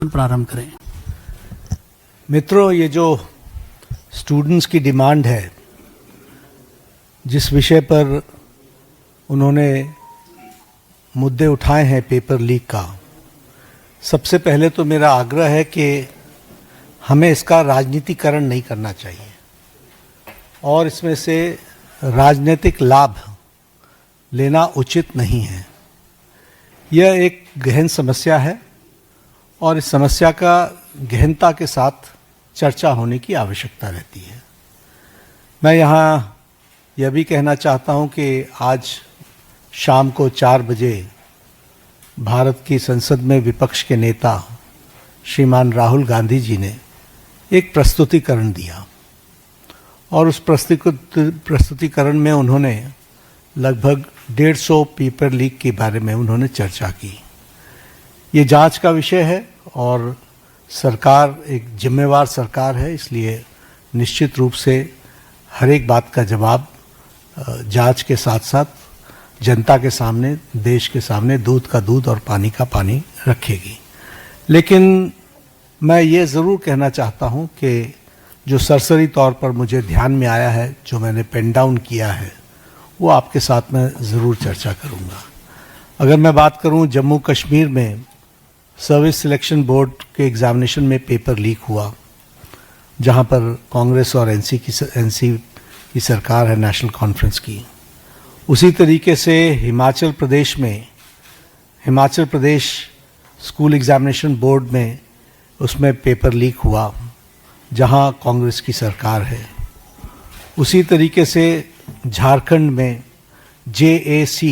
प्रारंभ करें। मित्रों, ये जो स्टूडेंट्स की डिमांड है, जिस विषय पर उन्होंने मुद्दे उठाए हैं पेपर लीक का, सबसे पहले तो मेरा आग्रह है कि हमें इसका राजनीतिकरण नहीं करना चाहिए और इसमें से राजनीतिक लाभ लेना उचित नहीं है। यह एक गहन समस्या है और इस समस्या का गहनता के साथ चर्चा होने की आवश्यकता रहती है। मैं यहाँ यह भी कहना चाहता हूँ कि आज शाम को 4 बजे भारत की संसद में विपक्ष के नेता श्रीमान राहुल गांधी जी ने एक प्रस्तुतिकरण दिया और उस प्रस्तुतिकरण में उन्होंने लगभग 150 पेपर लीक के बारे में उन्होंने चर्चा की। ये जांच का विषय है और सरकार एक जिम्मेवार सरकार है, इसलिए निश्चित रूप से हर एक बात का जवाब जांच के साथ साथ जनता के सामने, देश के सामने दूध का दूध और पानी का पानी रखेगी। लेकिन मैं ये ज़रूर कहना चाहता हूँ कि जो सरसरी तौर पर मुझे ध्यान में आया है, जो मैंने पेन डाउन किया है, वो आपके साथ में ज़रूर चर्चा करूँगा। अगर मैं बात करूँ जम्मू कश्मीर में सर्विस सिलेक्शन बोर्ड के एग्ज़ामिनेशन में पेपर लीक हुआ, जहाँ पर कांग्रेस और एनसी की सरकार है, नेशनल कॉन्फ्रेंस की। उसी तरीके से Himachal Pradesh school examination board में उसमें पेपर लीक हुआ, जहाँ कांग्रेस की सरकार है। उसी तरीके से झारखंड में JAC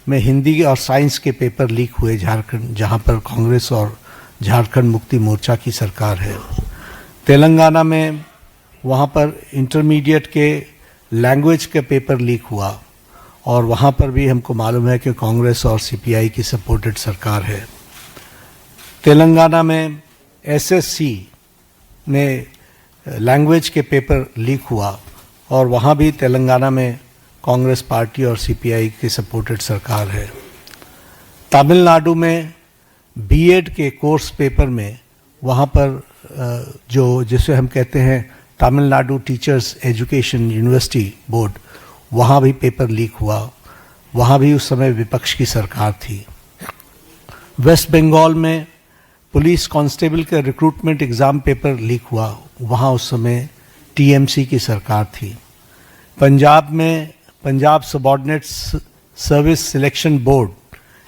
में हिंदी और साइंस के पेपर लीक हुए झारखंड, जहाँ पर कांग्रेस और झारखंड मुक्ति मोर्चा की सरकार है। तेलंगाना में वहाँ पर इंटरमीडिएट के लैंग्वेज के पेपर लीक हुआ और वहाँ पर भी हमको मालूम है कि कांग्रेस और CPI की सपोर्टेड सरकार है। तेलंगाना में SSC में लैंग्वेज के पेपर लीक हुआ और वहाँ भी तेलंगाना में कांग्रेस पार्टी और CPI की सपोर्टेड सरकार है। तमिलनाडु में BEd के कोर्स पेपर में वहाँ पर जिसे हम कहते हैं Tamil Nadu teachers education university board, वहाँ भी पेपर लीक हुआ। वहाँ भी उस समय विपक्ष की सरकार थी। वेस्ट बंगाल में पुलिस कांस्टेबल का रिक्रूटमेंट एग्ज़ाम पेपर लीक हुआ, वहाँ उस समय TMC की सरकार थी। पंजाब में Punjab subordinates service selection board,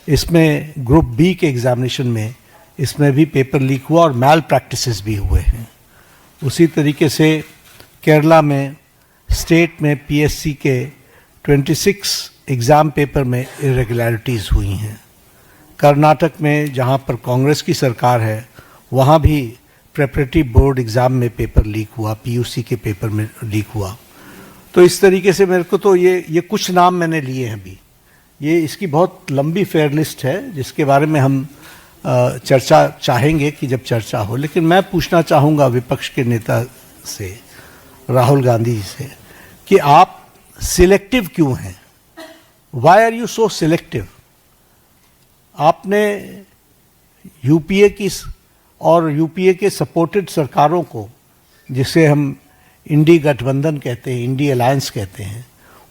इसमें ग्रुप B के एग्ज़ामिनेशन में इसमें भी पेपर लीक हुआ और मैल प्रैक्टिसेस भी हुए हैं। उसी तरीके से केरला में स्टेट में PSC के 26 एग्ज़ाम पेपर में इरेगुलरिटीज़ हुई हैं। कर्नाटक में जहाँ पर कांग्रेस की सरकार है, वहाँ भी प्रेपरेटरी बोर्ड एग्ज़ाम में पेपर लीक हुआ, PUC के पेपर में लीक हुआ। तो इस तरीके से मेरे को तो ये कुछ नाम मैंने लिए हैं अभी। ये इसकी बहुत लंबी फेयर लिस्ट है जिसके बारे में हम चर्चा चाहेंगे कि जब चर्चा हो। लेकिन मैं पूछना चाहूँगा विपक्ष के नेता से, राहुल गांधी जी से, कि आप सिलेक्टिव क्यों हैं? Why are you so selective? आपने UPA की और UPA के सपोर्टेड सरकारों को, जिसे हम इंडी गठबंधन कहते हैं, इंडी अलायंस कहते हैं,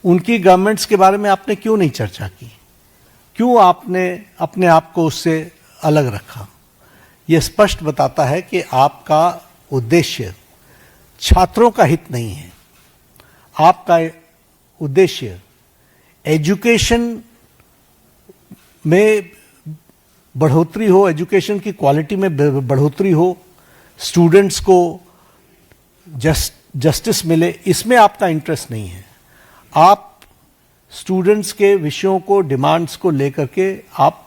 उनकी गवर्नमेंट्स के बारे में आपने क्यों नहीं चर्चा की? क्यों आपने अपने आप को उससे अलग रखा? यह स्पष्ट बताता है कि आपका उद्देश्य छात्रों का हित नहीं है। आपका उद्देश्य एजुकेशन में बढ़ोतरी हो, एजुकेशन की क्वालिटी में बढ़ोतरी हो, स्टूडेंट्स को जस्टिस मिले, इसमें आपका इंटरेस्ट नहीं है। आप स्टूडेंट्स के विषयों को, डिमांड्स को लेकर के आप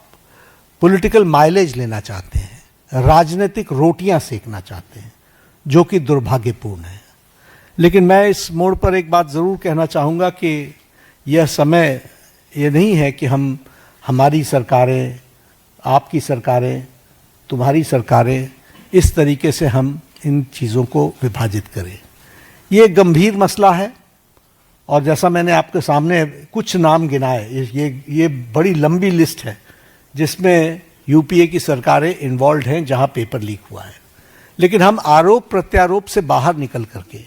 पॉलिटिकल माइलेज लेना चाहते हैं, राजनीतिक रोटियां सेकना चाहते हैं, जो कि दुर्भाग्यपूर्ण है। लेकिन मैं इस मोड़ पर एक बात ज़रूर कहना चाहूँगा कि यह समय ये नहीं है कि हमारी सरकारें, आपकी सरकारें, तुम्हारी सरकारें, इस तरीके से हम इन चीज़ों को विभाजित करें। ये गंभीर मसला है और जैसा मैंने आपके सामने कुछ नाम गिनाए, ये बड़ी लंबी लिस्ट है जिसमें यूपीए की सरकारें इन्वॉल्व हैं जहां पेपर लीक हुआ है, लेकिन हम आरोप प्रत्यारोप से बाहर निकल करके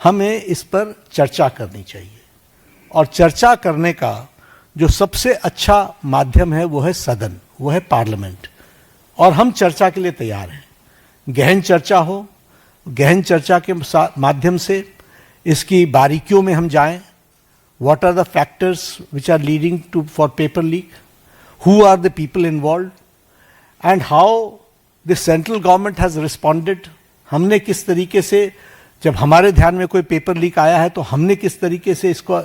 हमें इस पर चर्चा करनी चाहिए। और चर्चा करने का जो सबसे अच्छा माध्यम है वो है सदन, वो है पार्लियामेंट। और हम चर्चा के लिए तैयार हैं। गहन चर्चा हो, गहन चर्चा के माध्यम से इसकी बारीकियों में हम जाएं। What are the factors which are leading to for paper leak, who are the people involve and how the central government has responded. हमने किस तरीके से, जब हमारे ध्यान में कोई पेपर लीक आया है तो हमने किस तरीके से इसको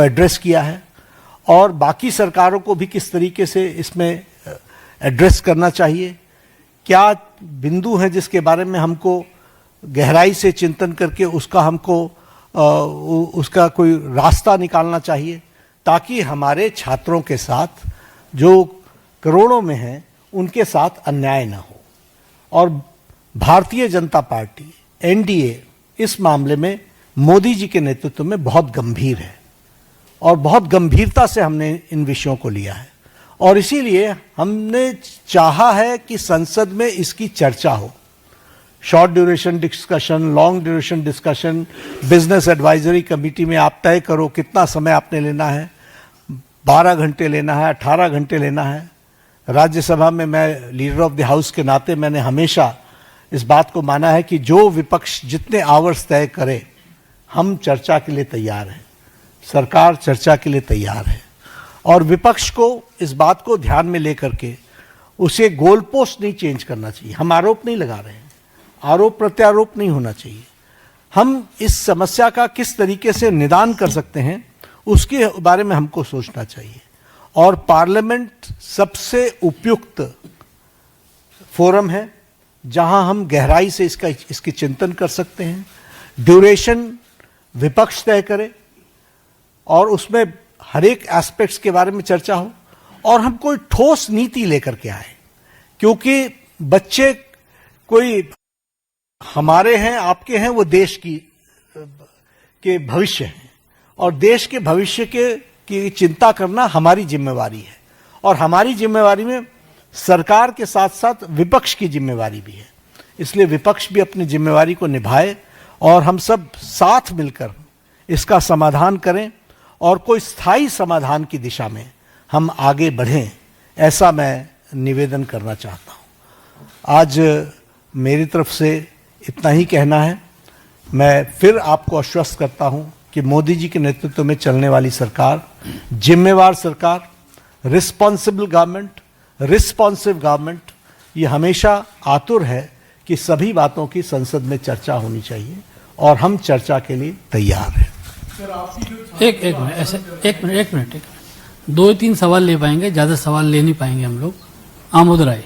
एड्रेस किया है, और बाकी सरकारों को भी किस तरीके से इसमें एड्रेस करना चाहिए। क्या बिंदु हैं जिसके बारे में हमको गहराई से चिंतन करके उसका कोई रास्ता निकालना चाहिए, ताकि हमारे छात्रों के साथ जो करोड़ों में हैं उनके साथ अन्याय न हो। और भारतीय जनता पार्टी एनडीए इस मामले में मोदी जी के नेतृत्व में बहुत गंभीर है और बहुत गंभीरता से हमने इन विषयों को लिया है, और इसीलिए हमने चाहा है कि संसद में इसकी चर्चा हो। Short duration discussion, long duration discussion, business advisory committee में आप तय करो कितना समय आपने लेना है, 12 घंटे लेना है, 18 घंटे लेना है। राज्यसभा में मैं लीडर ऑफ द हाउस के नाते मैंने हमेशा इस बात को माना है कि जो विपक्ष जितने आवर्स तय करे, हम चर्चा के लिए तैयार हैं, सरकार चर्चा के लिए तैयार है। और विपक्ष को इस बात को ध्यान में लेकर के उसे गोल पोस्ट नहीं चेंज करना चाहिए। हम आरोप नहीं लगा रहे हैं, आरोप प्रत्यारोप नहीं होना चाहिए। हम इस समस्या का किस तरीके से निदान कर सकते हैं उसके बारे में हमको सोचना चाहिए। और पार्लियामेंट सबसे उपयुक्त फोरम है जहां हम गहराई से इसकी चिंतन कर सकते हैं। ड्यूरेशन विपक्ष तय करे और उसमें हर एक एस्पेक्ट्स के बारे में चर्चा हो, और हम कोई ठोस नीति लेकर के आए, क्योंकि बच्चे कोई हमारे हैं, आपके हैं, वो देश के भविष्य हैं, और देश के भविष्य की चिंता करना हमारी जिम्मेवारी है। और हमारी जिम्मेवारी में सरकार के साथ साथ विपक्ष की जिम्मेवारी भी है। इसलिए विपक्ष भी अपनी जिम्मेवारी को निभाए और हम सब साथ मिलकर इसका समाधान करें, और कोई स्थायी समाधान की दिशा में हम आगे बढ़ें, ऐसा मैं निवेदन करना चाहता हूं। आज मेरी तरफ से इतना ही कहना है। मैं फिर आपको आश्वस्त करता हूं कि मोदी जी के नेतृत्व में चलने वाली सरकार जिम्मेवार सरकार, रिस्पॉन्सिबल गवर्नमेंट, रिस्पॉन्सिव गवर्नमेंट, ये हमेशा आतुर है कि सभी बातों की संसद में चर्चा होनी चाहिए, और हम चर्चा के लिए तैयार हैं। एक मिनट 2-3 सवाल ले पाएंगे, ज्यादा सवाल ले नहीं पाएंगे हम लोग। आमोद राय।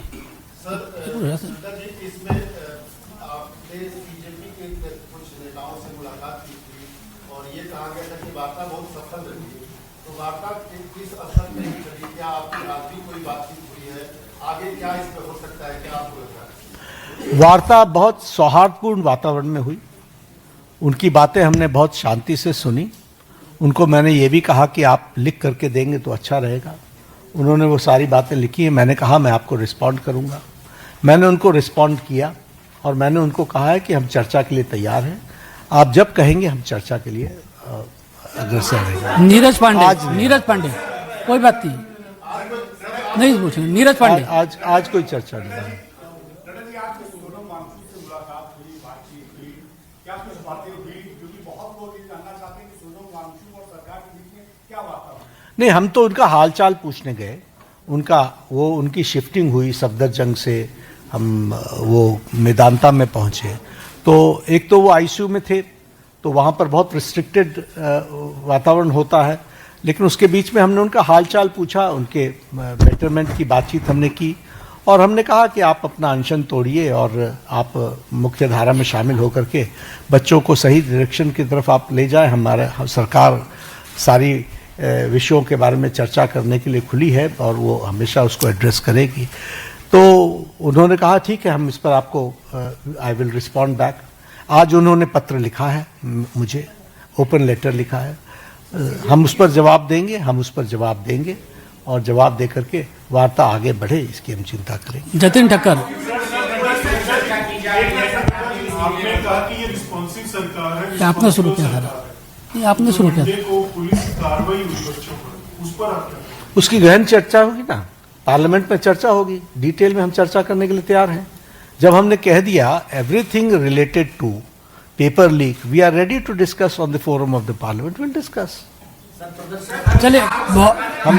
वार्ता बहुत सौहार्दपूर्ण वातावरण में हुई। उनकी बातें हमने बहुत शांति से सुनी। उनको मैंने ये भी कहा कि आप लिख करके देंगे तो अच्छा रहेगा। उन्होंने वो सारी बातें लिखी हैं। मैंने कहा मैं आपको रिस्पॉन्ड करूंगा। मैंने उनको रिस्पॉन्ड किया और मैंने उनको कहा है कि हम चर्चा के लिए तैयार हैं। आप जब कहेंगे हम चर्चा के लिए अग्रसर रहेंगे। नीरज पांडे कोई बात नहीं पूछेंगे। नीरज पांडे आज कोई चर्चा नहीं है। नहीं, हम तो उनका हालचाल पूछने गए। उनकी शिफ्टिंग हुई सफदरजंग से, हम वो मेदांता में पहुंचे। तो एक तो वो आईसीयू में थे, तो वहाँ पर बहुत रिस्ट्रिक्टेड वातावरण होता है, लेकिन उसके बीच में हमने उनका हालचाल पूछा, उनके बेटरमेंट की बातचीत हमने की, और हमने कहा कि आप अपना अनशन तोड़िए और आप मुख्य धारा में शामिल होकर के बच्चों को सही डायरेक्शन की तरफ आप ले जाएं। हमारा सरकार सारी विषयों के बारे में चर्चा करने के लिए खुली है और वो हमेशा उसको एड्रेस करेगी। तो उन्होंने कहा ठीक है, हम इस पर आपको आई विल रिस्पॉन्ड बैक। आज उन्होंने पत्र लिखा है, मुझे ओपन लेटर लिखा है, हम उस पर जवाब देंगे और जवाब दे करके वार्ता आगे बढ़े, इसकी हम चिंता करेंगे। जतिन ठक्कर, आपने कहा कि ये रिस्पॉन्सिव सरकार है, ये आपने शुरू किया था। ये आपने शुरू किया था। को पुलिस कार्रवाई हुई बच्चों पर, उस पर आप क्या? उसकी गहन चर्चा होगी ना, पार्लियामेंट में चर्चा होगी, डिटेल में हम चर्चा करने के लिए तैयार हैं। जब हमने कह दिया everything related to paper leak, we are ready to discuss on the forum of the parliament, will discuss. चलिए हम